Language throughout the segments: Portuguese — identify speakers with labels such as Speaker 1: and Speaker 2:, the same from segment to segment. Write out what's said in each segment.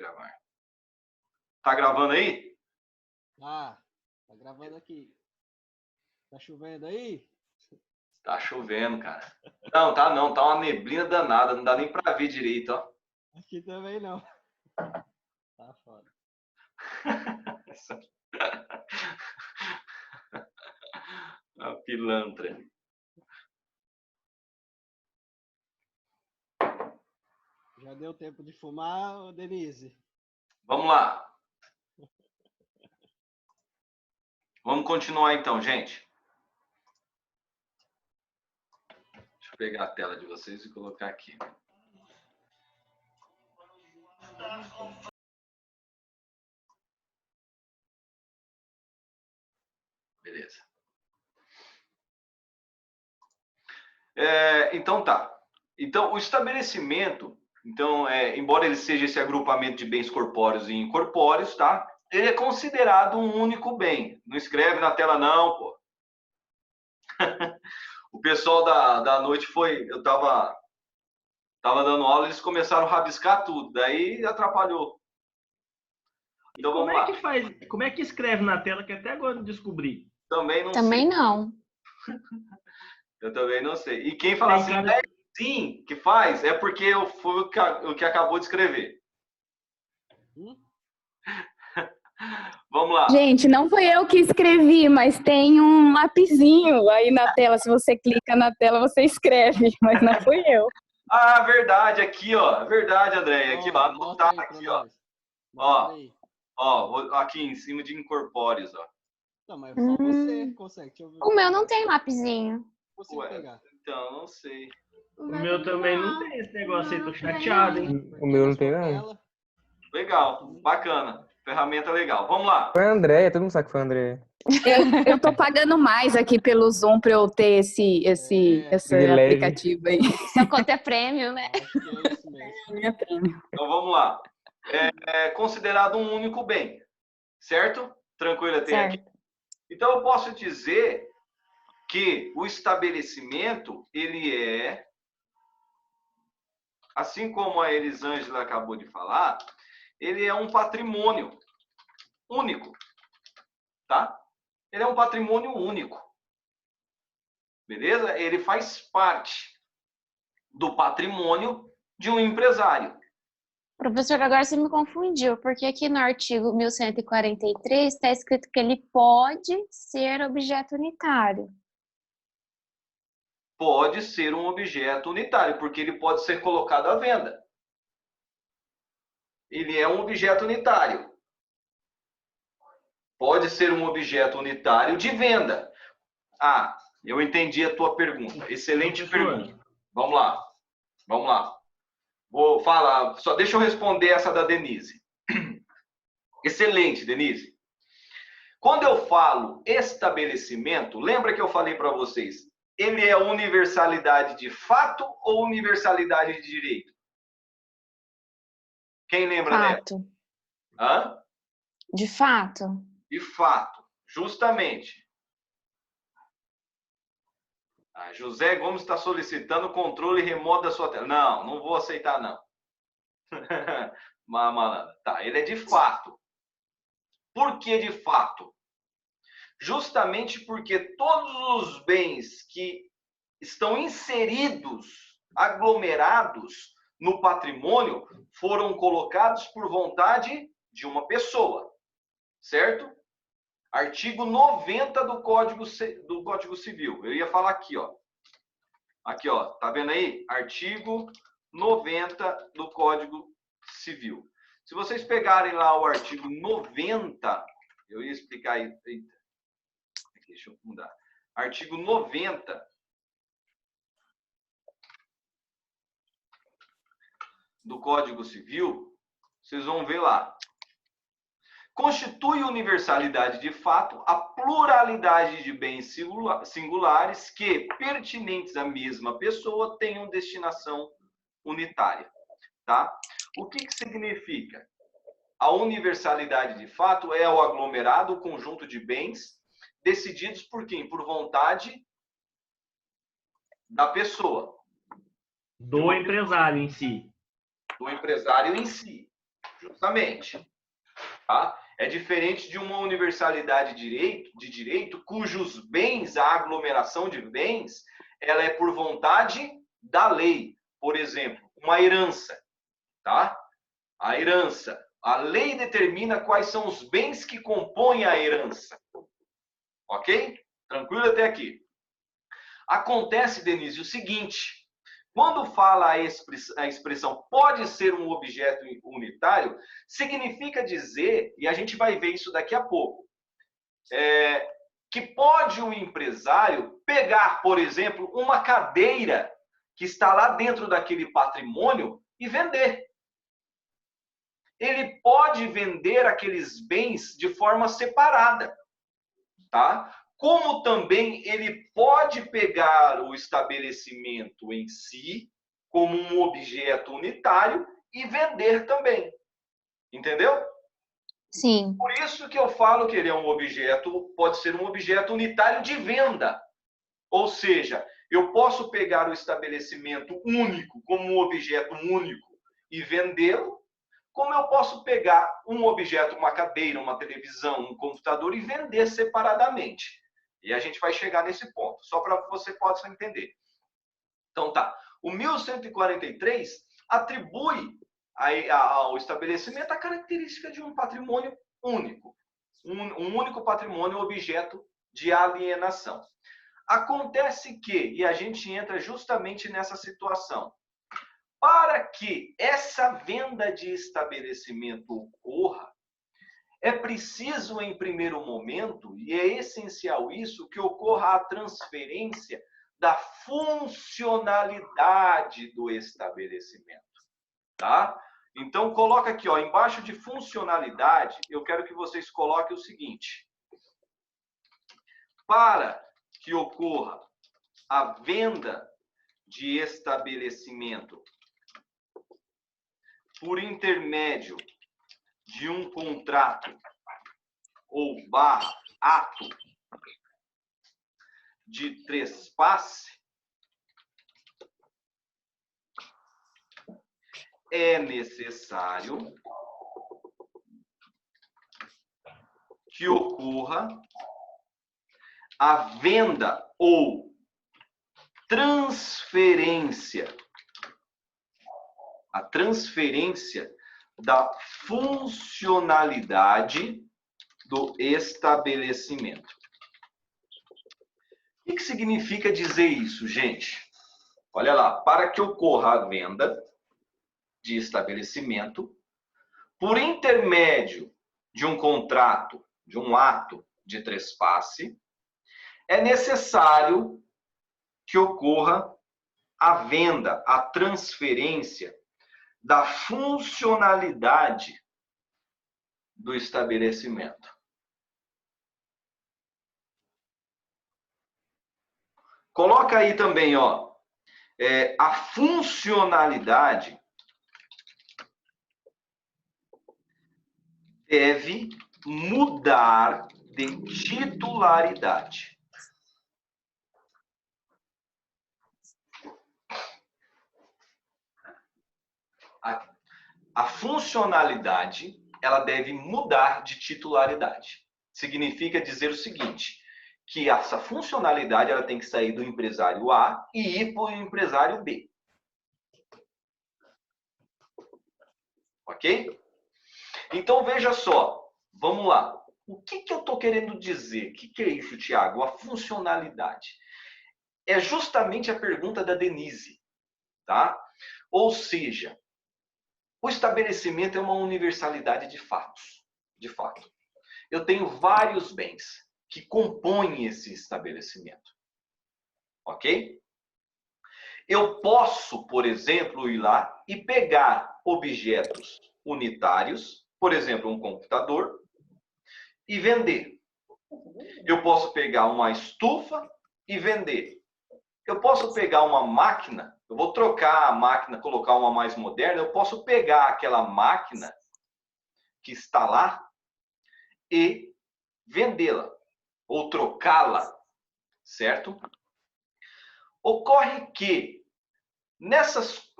Speaker 1: gravar. Tá gravando aí?
Speaker 2: Ah, tá gravando aqui. Tá chovendo aí?
Speaker 1: Tá chovendo, cara. Não, tá não. Tá uma neblina danada. Não dá nem pra ver direito, ó.
Speaker 2: Aqui também não. Tá foda.
Speaker 1: A pilantra.
Speaker 2: Já deu tempo de fumar, Denise?
Speaker 1: Vamos lá. Vamos continuar então, gente. Deixa eu pegar a tela de vocês e colocar aqui. Beleza. Então tá. Então, o estabelecimento, então, embora ele seja esse agrupamento de bens corpóreos e incorpóreos, tá? Ele é considerado um único bem. Não escreve na tela não, pô. O pessoal da noite foi... Eu tava dando aula, eles começaram a rabiscar tudo. Daí atrapalhou. Então vamos lá.
Speaker 3: Como é que escreve na tela que até agora eu descobri?
Speaker 1: Também não
Speaker 4: Também
Speaker 1: sei.
Speaker 4: não.
Speaker 1: Eu também não sei. E quem fala assim, sim, que faz, é porque foi o que acabou de escrever. Vamos lá.
Speaker 4: Gente, não foi eu que escrevi, mas tem um lapisinho aí na tela. Se você clica na tela, você escreve, mas não fui eu.
Speaker 1: Ah, verdade, aqui, ó. Verdade, André. Aqui, ó. Anotar aqui, ó. Ó, aqui em cima de incorpóreos, ó.
Speaker 2: Não, mas só você consegue. Deixa eu ver.
Speaker 4: O meu não tem lapisinho.
Speaker 2: Consigo pegar.
Speaker 1: Então, não sei.
Speaker 3: O meu também não tem esse negócio aí, tô chateado, hein?
Speaker 5: O meu não tem, não.
Speaker 1: Legal, bacana. Ferramenta legal. Vamos lá.
Speaker 5: Foi a Andréia, todo mundo sabe que foi a Andréia.
Speaker 4: Eu tô pagando mais aqui pelo Zoom pra eu ter esse aplicativo aí.
Speaker 6: Sua conta é prêmio, né?
Speaker 2: Acho que é isso mesmo.
Speaker 4: Minha prêmio.
Speaker 1: Então, vamos lá. É considerado um único bem, certo? Tranquilo até aqui? Então, eu posso dizer que o estabelecimento, ele é, assim como a Elisângela acabou de falar, ele é um patrimônio único, tá? Ele é um patrimônio único, beleza? Ele faz parte do patrimônio de um empresário.
Speaker 6: Professor, agora você me confundiu, porque aqui no artigo 1143 está escrito que ele pode ser objeto unitário.
Speaker 1: Pode ser um objeto unitário, porque ele pode ser colocado à venda. Ele é um objeto unitário. Pode ser um objeto unitário de venda. Ah, eu entendi a tua pergunta. Excelente pergunta. Vamos lá. Vamos lá. Vou falar, só deixa eu responder essa da Denise. Excelente, Denise. Quando eu falo estabelecimento, lembra que eu falei para vocês, ele é universalidade de fato ou universalidade de direito? Quem lembra
Speaker 6: Fato.
Speaker 1: dela? Hã?
Speaker 6: De fato.
Speaker 1: De fato, justamente. José Gomes está solicitando o controle remoto da sua tela. Não, não vou aceitar, não. Tá, ele é de fato. Por que de fato? Justamente porque todos os bens que estão inseridos, aglomerados no patrimônio, foram colocados por vontade de uma pessoa, certo? Artigo 90 do Código Civil. Eu ia falar aqui, ó. Aqui, ó. Tá vendo aí? Artigo 90 do Código Civil. Se vocês pegarem lá o artigo 90, eu ia explicar aí. Eita. Deixa eu mudar. Artigo 90 do Código Civil, vocês vão ver lá. Constitui universalidade de fato a pluralidade de bens singulares que, pertinentes à mesma pessoa, tenham destinação unitária. Tá? O que significa? A universalidade de fato é o aglomerado, o conjunto de bens decididos por quem? Por vontade da pessoa.
Speaker 3: Do empresário em si.
Speaker 1: Do empresário em si. Justamente. Tá? É diferente de uma universalidade de direito cujos bens, a aglomeração de bens, ela é por vontade da lei. Por exemplo, uma herança. Tá? A herança. A lei determina quais são os bens que compõem a herança. Ok? Tranquilo até aqui. Acontece, Denise, o seguinte. Quando fala a expressão pode ser um objeto unitário, significa dizer, e a gente vai ver isso daqui a pouco, que pode um empresário pegar, por exemplo, uma cadeira que está lá dentro daquele patrimônio e vender. Ele pode vender aqueles bens de forma separada, tá? Como também ele pode pegar o estabelecimento em si como um objeto unitário e vender também. Entendeu?
Speaker 6: Sim.
Speaker 1: Por isso que eu falo que ele é um objeto, pode ser um objeto unitário de venda. Ou seja, eu posso pegar o estabelecimento único como um objeto único e vendê-lo, como eu posso pegar um objeto, uma cadeira, uma televisão, um computador e vender separadamente. E a gente vai chegar nesse ponto, só para que você possa entender. Então tá, o 1143 atribui ao estabelecimento a característica de um patrimônio único. Um único patrimônio objeto de alienação. Acontece que, e a gente entra justamente nessa situação, para que essa venda de estabelecimento ocorra, é preciso, em primeiro momento, e é essencial isso, que ocorra a transferência da funcionalidade do estabelecimento. Tá? Então, coloca aqui, ó, embaixo de funcionalidade, eu quero que vocês coloquem o seguinte. Para que ocorra a venda de estabelecimento por intermédio de um contrato ou ato de trespasse, é necessário que ocorra a venda ou transferência, da funcionalidade do estabelecimento. O que significa dizer isso, gente? Olha lá, para que ocorra a venda de estabelecimento, por intermédio de um contrato, de um ato de trespasse, é necessário que ocorra a venda, a transferência da funcionalidade do estabelecimento. Coloca aí também, ó, a funcionalidade deve mudar de titularidade. A funcionalidade, ela deve mudar de titularidade. Significa dizer o seguinte, que essa funcionalidade ela tem que sair do empresário A e ir para o empresário B. Ok? Então, veja só. Vamos lá. O que eu estou querendo dizer? O que é isso, Tiago? A funcionalidade. É justamente a pergunta da Denise. Tá? Ou seja, o estabelecimento é uma universalidade de fatos. De fato. Eu tenho vários bens que compõem esse estabelecimento. Ok? Eu posso, por exemplo, ir lá e pegar objetos unitários, por exemplo, um computador, e vender. Eu posso pegar uma estufa e vender. Eu posso pegar uma máquina, eu vou trocar a máquina, colocar uma mais moderna, eu posso pegar aquela máquina que está lá e vendê-la, ou trocá-la, certo? Ocorre que,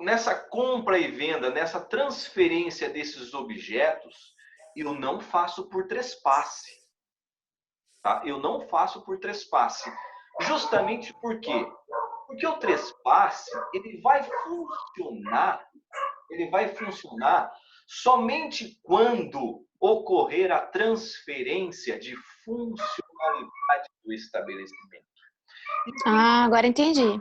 Speaker 1: nessa compra e venda, nessa transferência desses objetos, eu não faço por trespasse. Tá? Eu não faço por trespasse. Justamente por quê? Porque o trespasse, ele vai funcionar somente quando ocorrer a transferência de funcionalidade do estabelecimento.
Speaker 6: Ah, agora entendi.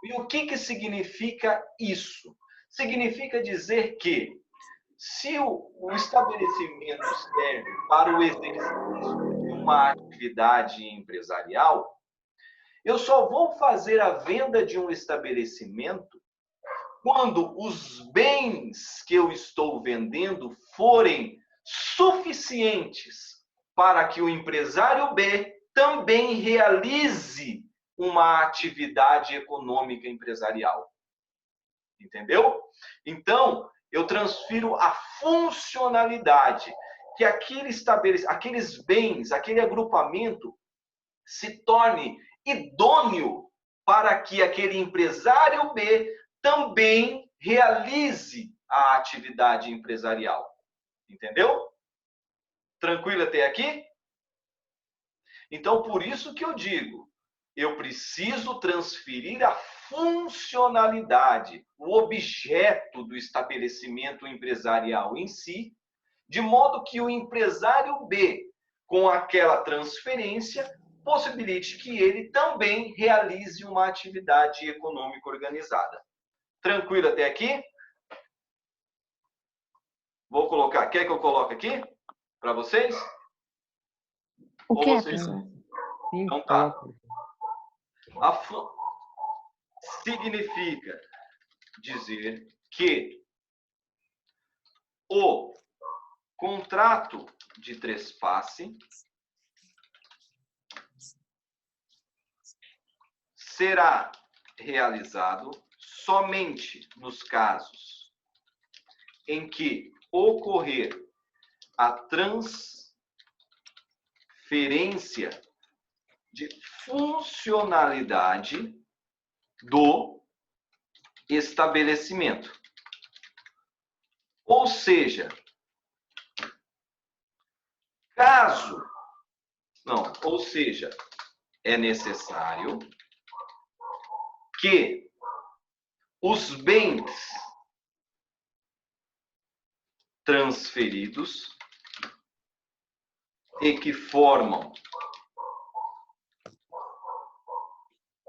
Speaker 1: E o que significa isso? Significa dizer que se o estabelecimento serve para o exercício de uma atividade empresarial, eu só vou fazer a venda de um estabelecimento quando os bens que eu estou vendendo forem suficientes para que o empresário B também realize uma atividade econômica empresarial. Entendeu? Então, eu transfiro a funcionalidade que aqueles bens, aquele agrupamento se torne idôneo para que aquele empresário B também realize a atividade empresarial. Entendeu? Tranquilo até aqui? Então, por isso que eu digo, eu preciso transferir a funcionalidade, o objeto do estabelecimento empresarial em si, de modo que o empresário B, com aquela transferência, possibilite que ele também realize uma atividade econômica organizada. Tranquilo até aqui? Vou colocar, quer que eu coloque aqui para vocês?
Speaker 6: O que é,
Speaker 1: vocês...
Speaker 6: professor?
Speaker 5: Sim,
Speaker 1: Então tá.
Speaker 5: coloca.
Speaker 1: Significa dizer que o contrato de trespasse será realizado somente nos casos em que ocorrer a transferência de funcionalidade do estabelecimento. Ou seja, é necessário que os bens transferidos e que formam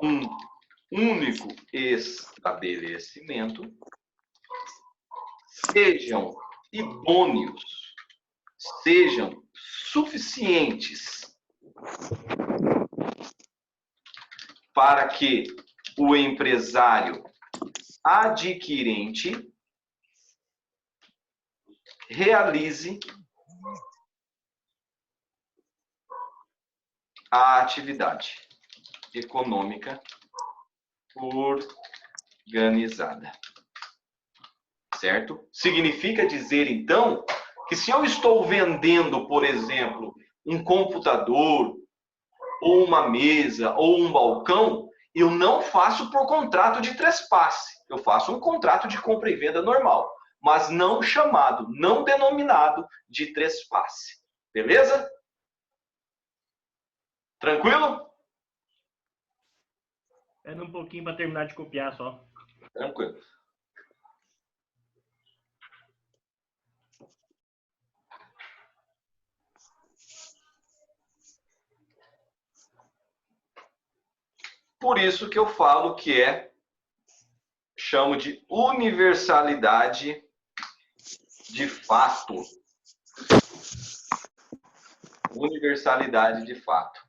Speaker 1: um único estabelecimento sejam idôneos, sejam suficientes para que o empresário adquirente realize a atividade econômica organizada. Certo? Significa dizer, então, que se eu estou vendendo, por exemplo, um computador, ou uma mesa, ou um balcão, eu não faço por contrato de trespasse. Eu faço um contrato de compra e venda normal, mas não chamado, não denominado de trespasse. Beleza? Tranquilo?
Speaker 3: Espera um pouquinho para terminar de copiar só.
Speaker 1: Tranquilo. Por isso que eu falo que chamo de universalidade de fato. Universalidade de fato.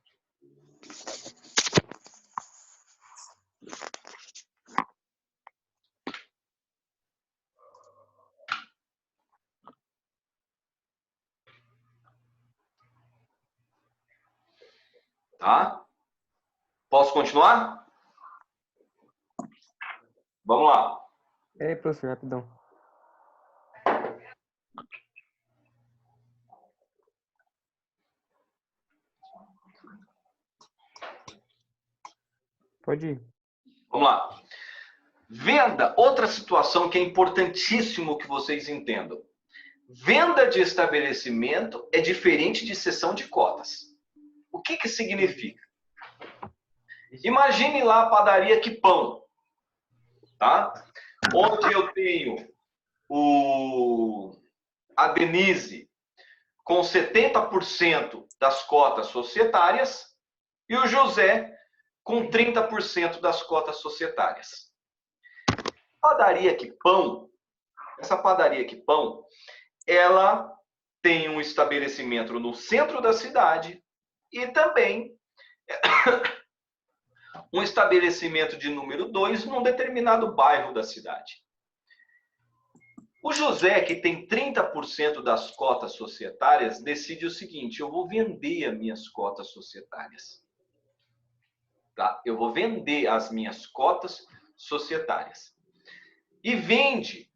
Speaker 1: Tá? Posso continuar? Vamos lá.
Speaker 5: É, professor, rapidão. Pode ir.
Speaker 1: Vamos lá. Venda, outra situação que é importantíssimo que vocês entendam. Venda de estabelecimento é diferente de cessão de cotas. O que que significa? Imagine lá a padaria Quipão, tá? Onde eu tenho a Denise com 70% das cotas societárias e o José com 30% das cotas societárias. Padaria Quipão, essa padaria Quipão, ela tem um estabelecimento no centro da cidade e também um estabelecimento de número 2 num determinado bairro da cidade. O José, que tem 30% das cotas societárias, decide o seguinte: eu vou vender as minhas cotas societárias. Tá? Eu vou vender as minhas cotas societárias. E vende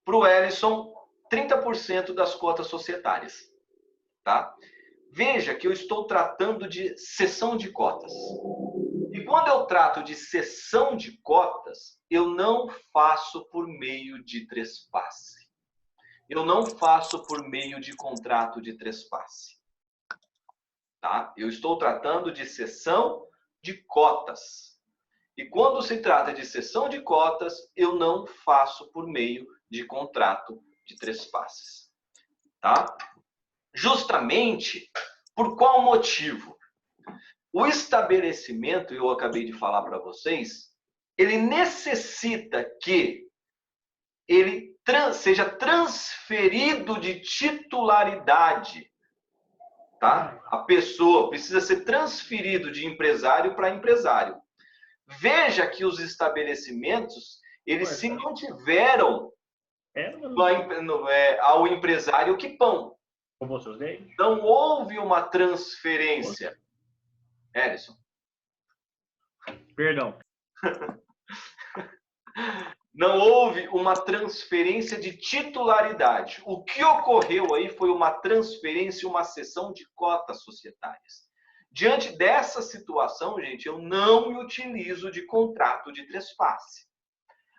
Speaker 1: para o Ellison 30% das cotas societárias. Tá? Veja que eu estou tratando de cessão de cotas. E quando eu trato de cessão de cotas, eu não faço por meio de trespasse. Eu não faço por meio de contrato de trespasse. Tá? Eu estou tratando de cessão de cotas. E quando se trata de cessão de cotas, eu não faço por meio de contrato de trespasses. Tá? Justamente por qual motivo? O estabelecimento, eu acabei de falar para vocês, ele necessita que ele seja transferido de titularidade. Tá? A pessoa precisa ser transferido de empresário para empresário. Veja que os estabelecimentos, eles se mantiveram ao empresário Quipão. Não houve uma transferência. Ellison.
Speaker 3: Perdão.
Speaker 1: Não houve uma transferência de titularidade. O que ocorreu aí foi uma transferência, uma cessão de cotas societárias. Diante dessa situação, gente, eu não me utilizo de contrato de trespasse.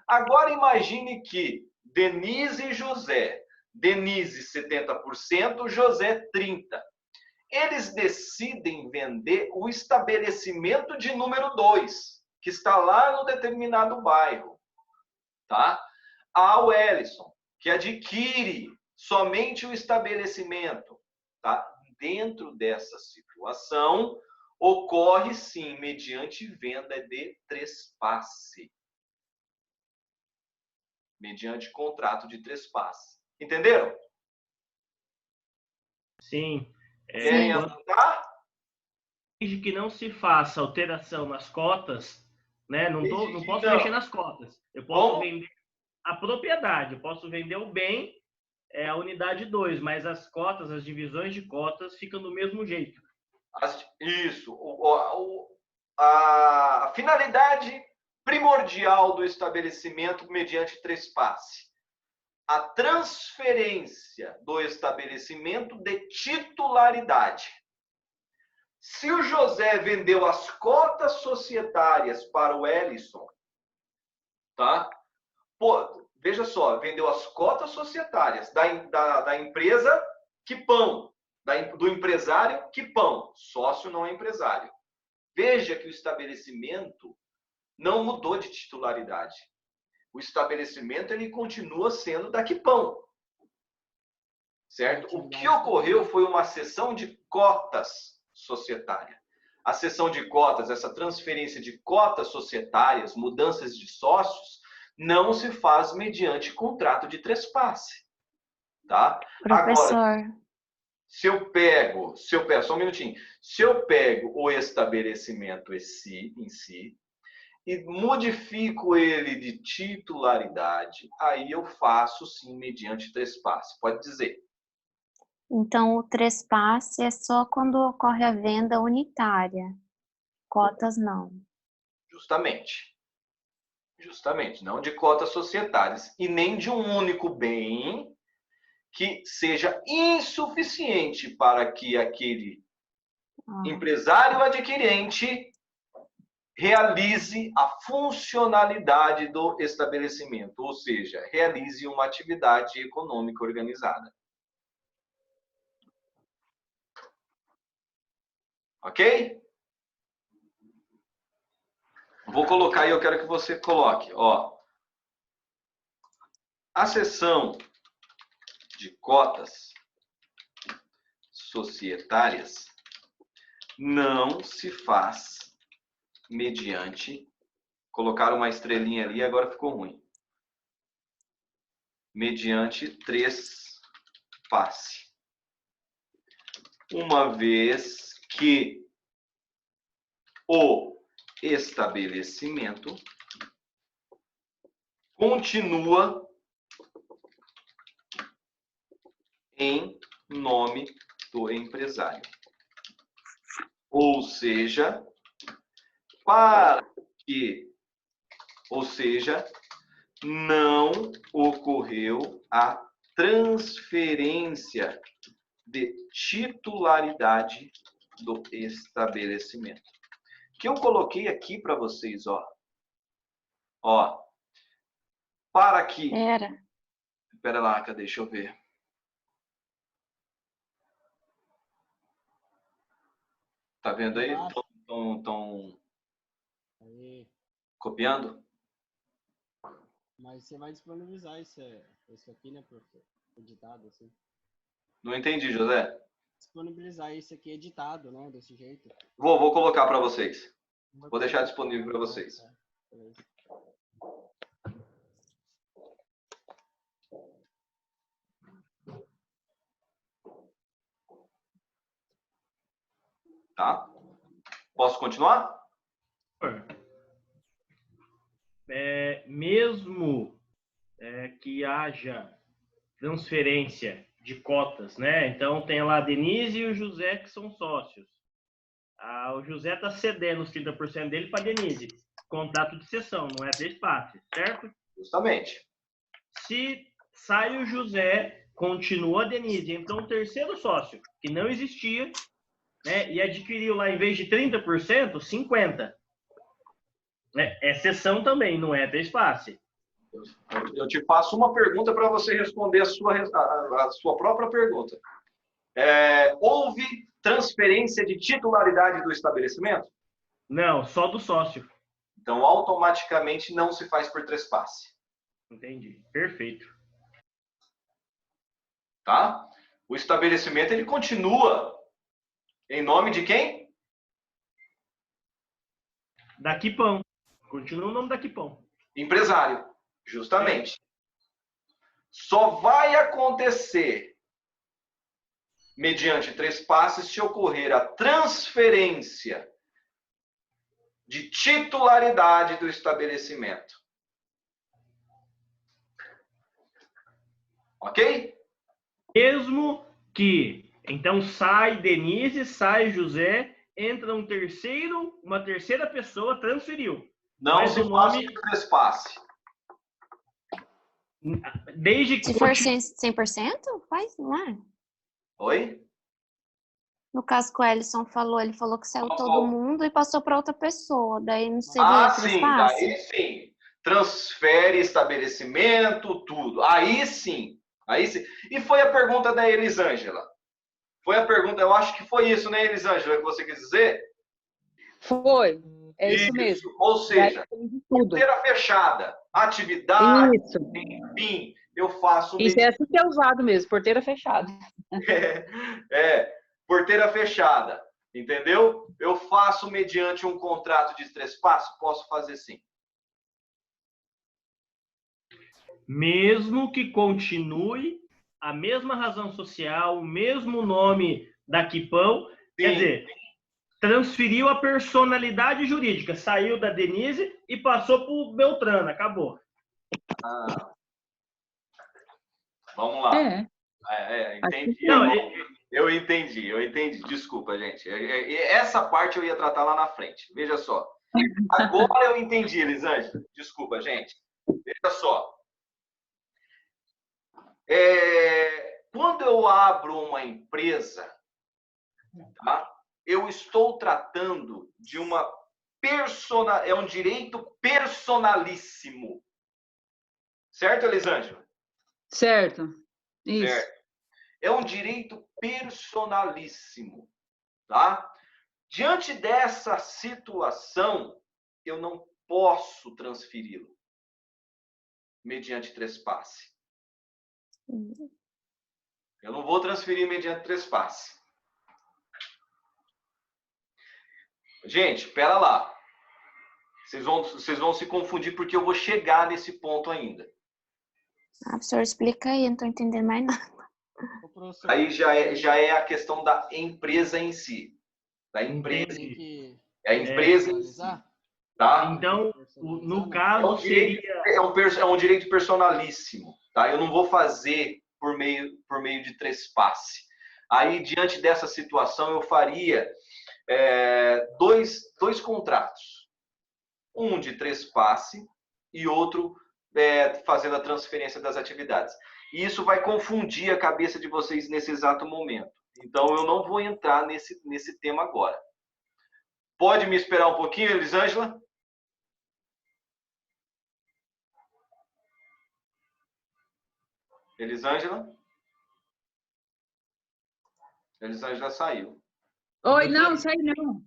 Speaker 1: Agora imagine que Denise e José, Denise 70%, José 30%. Eles decidem vender o estabelecimento de número 2, que está lá no determinado bairro, tá? Ao Ellison, que adquire somente o estabelecimento, tá? Dentro dessa situação, ocorre sim, mediante venda de trespasse. Mediante contrato de trespasse. Entenderam?
Speaker 3: Sim.
Speaker 1: Querem anotar?
Speaker 3: Desde que não se faça alteração nas cotas, né? Não posso mexer nas cotas. Eu posso vender a propriedade, eu posso vender o bem, a unidade 2, mas as cotas, as divisões de cotas ficam do mesmo jeito.
Speaker 1: Isso. A finalidade primordial do estabelecimento mediante trespasse. A transferência do estabelecimento de titularidade. Se o José vendeu as cotas societárias para o Ellison, tá? Pô, veja só, vendeu as cotas societárias da empresa Quipão, do empresário Quipão, sócio não é empresário. Veja que o estabelecimento não mudou de titularidade. O estabelecimento ele continua sendo da Quipão. Certo? O que ocorreu foi uma cessão de cotas societária. A cessão de cotas, essa transferência de cotas societárias, mudanças de sócios, não se faz mediante contrato de trespasse. Tá?
Speaker 6: Professor.
Speaker 1: Agora, se eu pego, só um minutinho. Se eu pego o estabelecimento em si e modifico ele de titularidade, aí eu faço sim mediante trespasse. Pode dizer.
Speaker 6: Então, o trespasse é só quando ocorre a venda unitária. Cotas não.
Speaker 1: Justamente. Não de cotas societárias e nem de um único bem que seja insuficiente para que aquele empresário adquirente realize a funcionalidade do estabelecimento, ou seja, realize uma atividade econômica organizada. Ok? Vou colocar aí, eu quero que você coloque, ó. A seção de cotas societárias não se faz mediante, colocaram uma estrelinha ali, agora ficou ruim. Mediante trespasse. Uma vez que o estabelecimento continua em nome do empresário. Ou seja, não ocorreu a transferência de titularidade do estabelecimento. Que eu coloquei aqui para vocês, ó. Ó. Para que... Espera lá, cadê? Deixa eu ver. Tá vendo aí? Estão copiando?
Speaker 2: Mas você vai disponibilizar isso aqui, né, professor? Editado, assim.
Speaker 1: Não entendi, José.
Speaker 2: Disponibilizar isso aqui editado, né, desse jeito.
Speaker 1: Vou colocar para vocês. Vou deixar disponível para vocês. Tá? Posso continuar?
Speaker 3: Mesmo que haja transferência de cotas, né? Então tem lá a Denise e o José que são sócios. O José está cedendo os 30% dele para a Denise. Contrato de cessão, não é trespasse, certo?
Speaker 1: Justamente.
Speaker 3: Se sai o José, continua a Denise, então o terceiro sócio, que não existia, né, e adquiriu lá, em vez de 30%, 50%. Né? É cessão também, não é trespasse.
Speaker 1: Eu te faço uma pergunta para você responder a sua própria pergunta. Houve transferência de titularidade do estabelecimento?
Speaker 3: Não, só do sócio.
Speaker 1: Então, automaticamente não se faz por trespasse.
Speaker 3: Entendi. Perfeito.
Speaker 1: Tá? O estabelecimento ele continua em nome de quem?
Speaker 3: Daqui Pão. Continua o nome Daqui Pão.
Speaker 1: Empresário, justamente. Só vai acontecer mediante trespasse se ocorrer a transferência de titularidade do estabelecimento. Ok?
Speaker 3: Mesmo que, então, sai Denise, sai José, entra uma terceira pessoa, transferiu.
Speaker 1: Não se faz trespasse.
Speaker 3: Desde que...
Speaker 6: Se for 100%, faz, não é?
Speaker 1: Oi?
Speaker 6: No caso que o Ellison falou, ele falou que saiu todo mundo e passou para outra pessoa. Daí não seria trespasse?
Speaker 1: Sim, daí sim. Transfere estabelecimento, tudo. Aí sim. Aí sim. E foi a pergunta da Elisângela. Foi a pergunta, eu acho que foi isso, né, Elisângela, que você quis dizer?
Speaker 7: Foi. É isso mesmo.
Speaker 1: Ou seja, porteira fechada, atividade, enfim, eu faço...
Speaker 7: Isso é assim que é usado mesmo, porteira fechada.
Speaker 1: Porteira fechada, entendeu? Eu faço mediante um contrato de trespasse? Posso fazer sim.
Speaker 3: Mesmo que continue a mesma razão social, o mesmo nome Daqui Pão, quer dizer, transferiu a personalidade jurídica, saiu da Denise e passou para o Beltrano, acabou.
Speaker 1: Vamos lá. Entendi. Não, eu entendi. Desculpa, gente. Essa parte eu ia tratar lá na frente. Veja só. Agora eu entendi, Elisângela. Desculpa, gente. Veja só. Quando eu abro uma empresa, tá? Eu estou tratando de uma personalíssimo. Certo, Elisângela?
Speaker 7: Certo. Isso.
Speaker 1: Certo. É um direito personalíssimo, tá? Diante dessa situação, eu não posso transferi-lo mediante trespasse. Eu não vou transferir mediante trespasse. Gente, espera lá. Vocês vão se confundir porque eu vou chegar nesse ponto ainda.
Speaker 6: Ah, professor, explica aí, eu não tô entendendo mais nada.
Speaker 2: Ô, professor,
Speaker 1: Aí já é a questão da empresa em si. Da empresa.
Speaker 2: tem que
Speaker 1: É a empresa em si.
Speaker 2: personalizar?
Speaker 1: Tá?
Speaker 3: Então, no caso, seria...
Speaker 1: É um direito personalíssimo. Tá? Eu não vou fazer por meio de trespasse. Aí, diante dessa situação, eu faria dois contratos. Um de trespasse e outro fazendo a transferência das atividades. E isso vai confundir a cabeça de vocês nesse exato momento. Então, eu não vou entrar nesse tema agora. Pode me esperar um pouquinho, Elisângela? Elisângela? Elisângela saiu.
Speaker 7: Oi, não, sai não.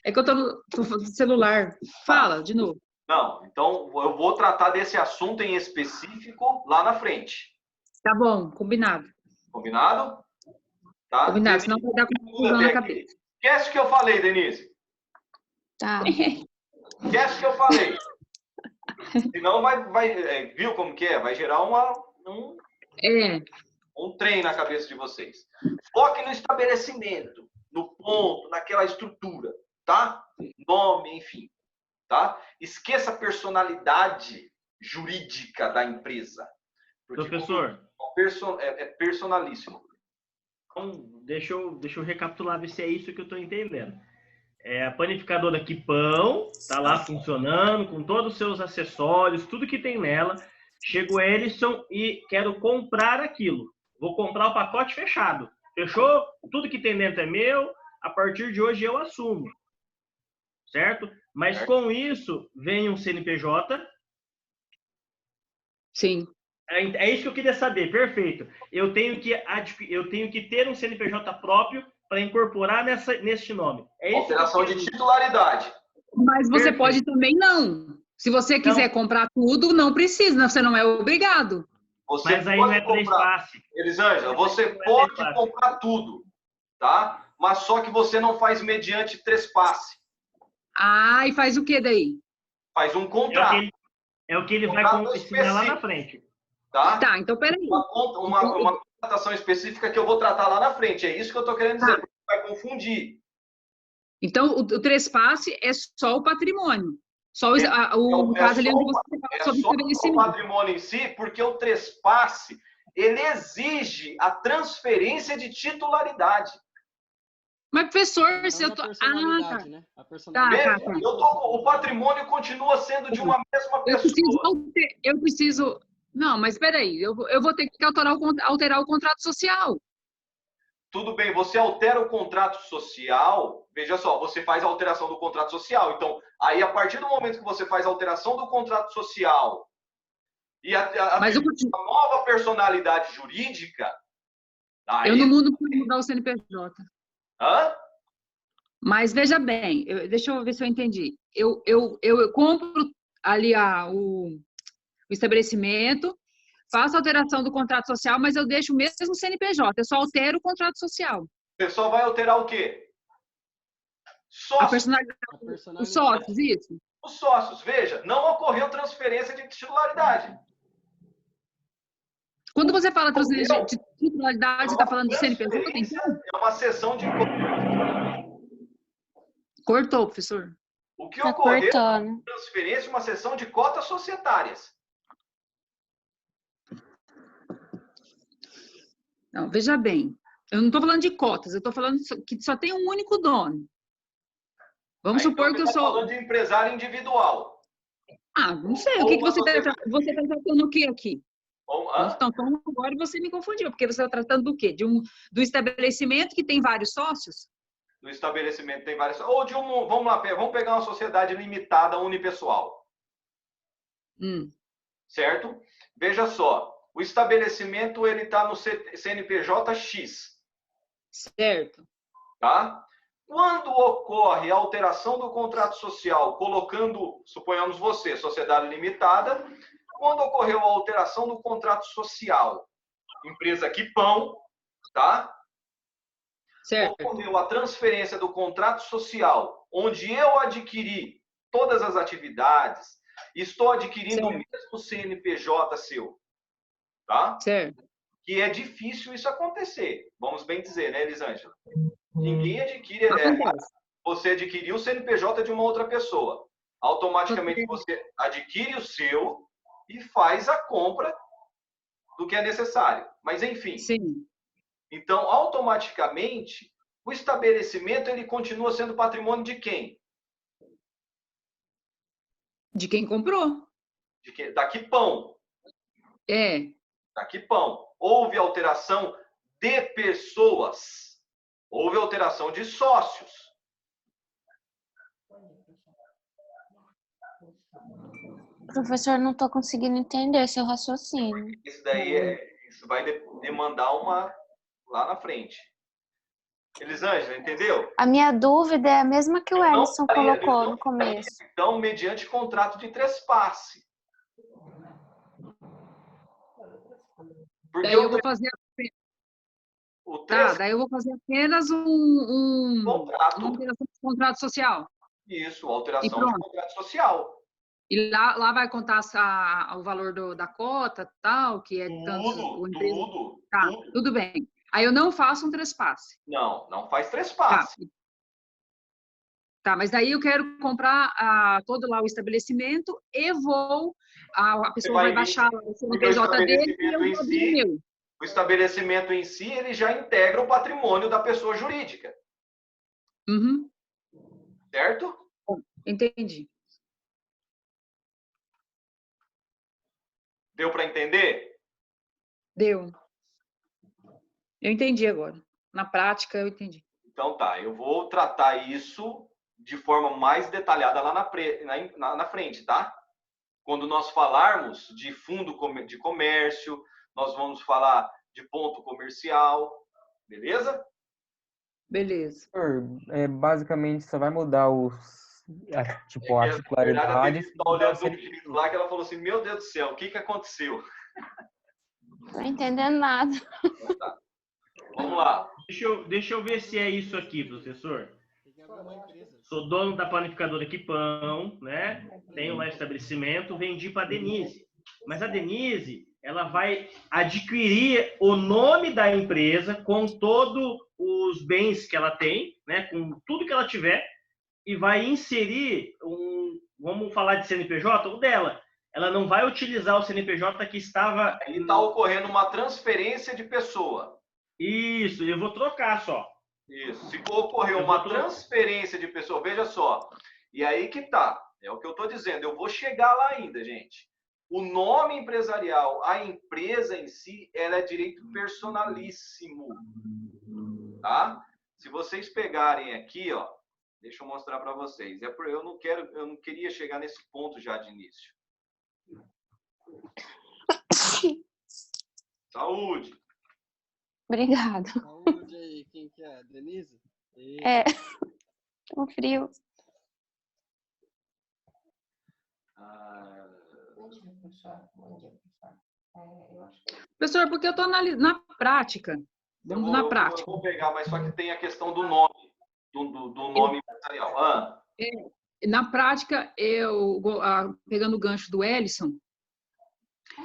Speaker 7: É que eu tô no celular. Fala, de novo.
Speaker 1: Não, então eu vou tratar desse assunto em específico lá na frente.
Speaker 7: Tá bom, combinado.
Speaker 1: Combinado? Tá?
Speaker 7: Combinado, senão vai dar confusão na cabeça.
Speaker 1: Esquece o que eu falei, Denise.
Speaker 6: Tá.
Speaker 1: Esquece o que eu falei. Senão viu como que é? Vai gerar um trem na cabeça de vocês. Foque no estabelecimento, no ponto, naquela estrutura, tá? Nome, enfim, tá? Esqueça a personalidade jurídica da empresa.
Speaker 3: Professor,
Speaker 1: É personalíssimo.
Speaker 3: então, deixa eu recapitular, ver se é isso que eu estou entendendo. A panificadora Quipão está lá funcionando, com todos os seus acessórios, tudo que tem nela. Chega o Ellison e quero comprar aquilo. Vou comprar o pacote fechado. Fechou? Tudo que tem dentro é meu. A partir de hoje eu assumo. Certo? Mas com isso vem um CNPJ.
Speaker 7: Sim.
Speaker 3: É isso que eu queria saber. Perfeito. Eu tenho que ter um CNPJ próprio para incorporar neste nome. É isso.
Speaker 1: Alteração de titularidade.
Speaker 7: Mas você
Speaker 3: Perfeito.
Speaker 7: pode também não. Se você quiser comprar tudo, não precisa, você não é obrigado.
Speaker 3: Mas aí não é trespasse.
Speaker 1: Elisângela, você pode comprar tudo, tá? Mas só que você não faz mediante trespasse.
Speaker 7: Ah, e faz o que daí?
Speaker 1: Faz um contrato.
Speaker 3: É o que ele vai ensinar lá na frente.
Speaker 1: Tá?
Speaker 7: Tá, então peraí.
Speaker 1: Uma contratação específica que eu vou tratar lá na frente. É isso que eu tô querendo dizer, porque vai confundir.
Speaker 7: Então, o trespasse é só o patrimônio. Só o caso ali onde você fala sobre estabelecimento.
Speaker 1: O patrimônio em si, porque o trespasse, ele exige a transferência de titularidade.
Speaker 7: Mas, professor, se eu tô...
Speaker 2: Tá.
Speaker 1: Né? O patrimônio continua sendo de uma mesma pessoa.
Speaker 7: Eu preciso... Não, mas peraí, eu vou ter que alterar o contrato social.
Speaker 1: Tudo bem, você altera o contrato social, veja só, você faz a alteração do contrato social. Então, aí a partir do momento que você faz a alteração do contrato social e a nova personalidade jurídica... Aí...
Speaker 7: Eu não mudo para mudar o CNPJ.
Speaker 1: Hã?
Speaker 7: Mas veja bem, deixa eu ver se eu entendi. Eu compro ali o estabelecimento, faço a alteração do contrato social, mas eu deixo o mesmo CNPJ, eu só altero o contrato social.
Speaker 1: Você só vai alterar o quê?
Speaker 7: A personalidade. Os sócios, isso?
Speaker 1: Os sócios, veja, não ocorreu transferência de titularidade.
Speaker 7: Quando você fala transferência de titularidade, você está falando do CNPJ?
Speaker 1: É uma cessão de...
Speaker 7: Cortou, professor.
Speaker 1: O que ocorreu é uma transferência, uma cessão de cotas societárias.
Speaker 7: Não, veja bem, eu não estou falando de cotas, eu estou falando que só tem um único dono. Vamos supor que eu sou...
Speaker 1: falando de empresário individual.
Speaker 7: Ah, não sei, o que você está tratando o que aqui? Então, agora você me confundiu, porque você está tratando do quê? Do estabelecimento que tem vários sócios?
Speaker 1: do estabelecimento tem várias... Ou de vamos lá, vamos pegar uma sociedade limitada unipessoal. Certo? Veja só, o estabelecimento ele está no CNPJ X.
Speaker 7: Certo.
Speaker 1: Tá? Quando ocorre a alteração do contrato social, colocando, suponhamos você, sociedade limitada, quando ocorreu a alteração do contrato social, empresa Quipão, tá?
Speaker 7: Certo.
Speaker 1: Ocorreu a transferência do contrato social, onde eu adquiri todas as atividades, estou adquirindo o mesmo CNPJ seu, tá?
Speaker 7: Certo.
Speaker 1: Que é difícil isso acontecer, vamos bem dizer, né, Elisângela? Ninguém adquire, você adquiriu o CNPJ de uma outra pessoa. Automaticamente você adquire o seu e faz a compra do que é necessário. Mas enfim.
Speaker 7: Sim.
Speaker 1: Então, automaticamente, o estabelecimento ele continua sendo patrimônio de quem?
Speaker 7: De quem comprou.
Speaker 1: Da Quipão. Da Quipão. Houve alteração de pessoas. Houve alteração de sócios.
Speaker 6: Professor, não estou conseguindo entender seu raciocínio.
Speaker 1: Isso vai demandar uma lá na frente. Elisângela, entendeu?
Speaker 6: A minha dúvida é a mesma que o Ellison colocou no começo.
Speaker 1: Então, mediante contrato de trespasse.
Speaker 7: Daí eu vou fazer daí eu vou fazer apenas alteração de contrato social.
Speaker 1: Isso, alteração de contrato social.
Speaker 7: E lá vai contar o valor da cota, tal, que é
Speaker 1: tudo.
Speaker 7: Tá, tudo bem. Aí eu não faço um trespasse.
Speaker 1: Não faz trespasse.
Speaker 7: Tá, mas daí eu quero comprar todo lá o estabelecimento e a pessoa vai baixar o CNPJ dele e eu vou abrir o meu.
Speaker 1: O estabelecimento em si, ele já integra o patrimônio da pessoa jurídica. Certo?
Speaker 7: Entendi.
Speaker 1: Deu para entender?
Speaker 7: Deu. Eu entendi agora. Na prática, eu entendi.
Speaker 1: Então tá, eu vou tratar isso de forma mais detalhada lá na frente, tá? Quando nós falarmos de fundo de comércio, nós vamos falar de ponto comercial, beleza?
Speaker 7: Beleza.
Speaker 5: Basicamente, só vai mudar a titularidade.
Speaker 1: Está olhando um vídeo lá que ela falou assim, meu Deus do céu, o que aconteceu?
Speaker 6: Não tô entendendo nada.
Speaker 1: Tá. Vamos lá.
Speaker 3: Deixa eu ver se é isso aqui, professor. Sou dono da panificadora Quipão, né? Tenho lá estabelecimento, vendi para a Denise. Mas a Denise, ela vai adquirir o nome da empresa com todos os bens que ela tem, né? Com tudo que ela tiver, e vai inserir vamos falar de CNPJ, o dela. Ela não vai utilizar o CNPJ que estava...
Speaker 1: Aí está ocorrendo uma transferência de pessoa.
Speaker 3: Isso, eu vou trocar só.
Speaker 1: Isso, se ocorrer uma transferência de pessoa, veja só. E aí que tá, é o que eu estou dizendo, eu vou chegar lá ainda, gente. O nome empresarial, a empresa em si, ela é direito personalíssimo. Tá? Se vocês pegarem aqui, ó, deixa eu mostrar para vocês. Eu não queria chegar nesse ponto já de início. Saúde.
Speaker 6: Obrigada.
Speaker 2: Saúde aí, quem que é? Denise?
Speaker 6: Tô frio.
Speaker 7: Professor, porque eu estou na prática. Vamos na prática.
Speaker 1: Eu vou pegar, mas só que tem a questão do nome. Do nome empresarial.
Speaker 7: Na prática, pegando o gancho do Ellison,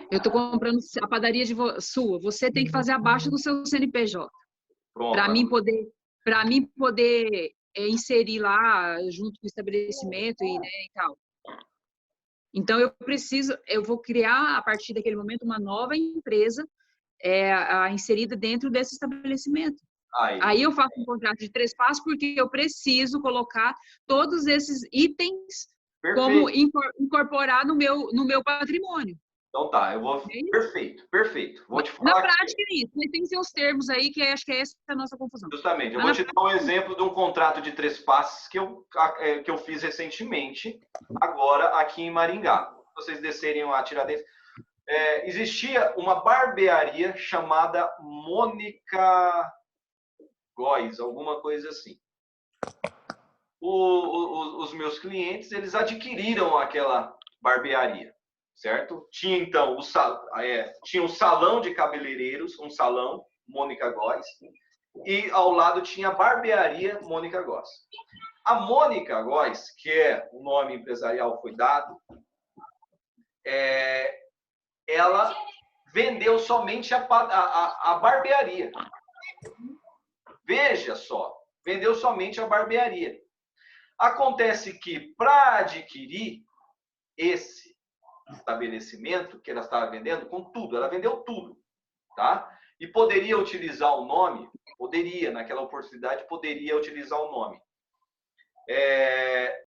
Speaker 7: eu estou comprando a padaria sua. Você tem que fazer a baixa do seu CNPJ. Para mim poder inserir lá junto com o estabelecimento e tal. Então, eu vou criar, a partir daquele momento, uma nova empresa inserida dentro desse estabelecimento. Aí eu faço um contrato de 3 passos, porque eu preciso colocar todos esses itens como incorporar no meu patrimônio.
Speaker 1: Então tá, eu vou. Perfeito, perfeito. Vou te falar.
Speaker 7: Na prática é isso, mas tem seus termos aí, que acho que é essa a nossa confusão.
Speaker 1: Justamente, eu vou te dar um exemplo de um contrato de 3 passes que eu fiz recentemente, agora aqui em Maringá. Se vocês descerem a Tiradentes. Existia uma barbearia chamada Mônica Góes, alguma coisa assim. Os meus clientes, eles adquiriram aquela barbearia, certo? Tinha então tinha um salão de cabeleireiros, um salão Mônica Góes, e ao lado tinha a barbearia Mônica Góes. A Mônica Góes, que é o nome empresarial foi dado, ela vendeu somente a barbearia. Veja só, vendeu somente a barbearia. Acontece que, para adquirir esse estabelecimento que ela estava vendendo, com tudo, ela vendeu tudo, tá? E poderia utilizar o nome, naquela oportunidade, poderia utilizar o nome.